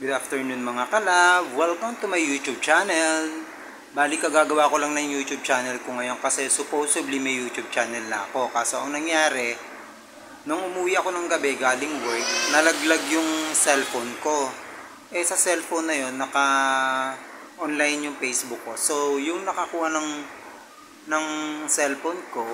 Good afternoon mga kalab, welcome to my YouTube channel. Bali kagagawa ko lang ng YouTube channel ko ngayon kasi supposedly may YouTube channel na ako. Kaso ang nangyari, nung umuwi ako ng gabi galing work, nalaglag yung cellphone ko. Sa cellphone na yun, naka-online yung Facebook ko. So yung nakakuha ng cellphone ko,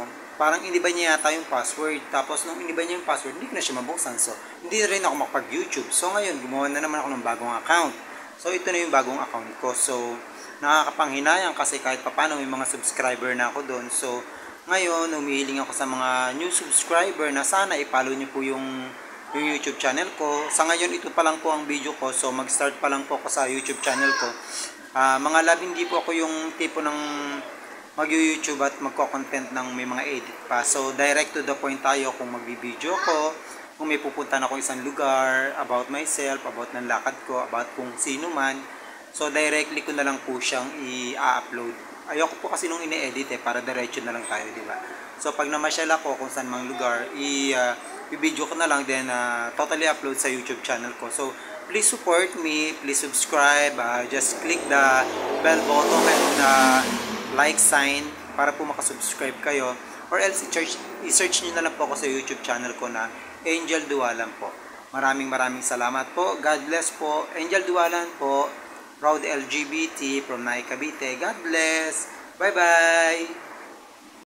parang iniba niya yata yung password. Tapos nung iniba niya yung password, hindi ko na siya mabuksan. So, hindi rin ako makapag-YouTube. So, ngayon, gumawa na naman ako ng bagong account. So, ito na yung bagong account ko. So, nakakapanghinayang kasi kahit papano may mga subscriber na ako doon. So, ngayon, humihiling ako sa mga new subscriber na sana i-follow niyo po yung YouTube channel ko. Sa ngayon, ito pa lang po ang video ko. So, mag-start pa lang po ako sa YouTube channel ko. Mga lab, hindi po ako yung tipo ng mag-YouTube at magko-content ng may mga edit pa. So, direct to the point tayo kung magbibideo ko, kung may pupuntahan ako isang lugar, about myself, about ng lakad ko, about kung sino man. So, directly ko na lang po siyang i-upload. Ayoko po kasi nung ine-edit para diretso na lang tayo, di ba? So, pag namasyal ako kung saan mang lugar, i-video ko na lang, then totally upload sa YouTube channel ko. So, please support me, please subscribe, just click the bell button and like sign para po makasubscribe kayo, or else i-search nyo na lang po ako sa YouTube channel ko na Angel Dualan po. Maraming salamat po. God bless po. Angel Dualan po, proud LGBT from Naik, Cavite. God bless. Bye bye.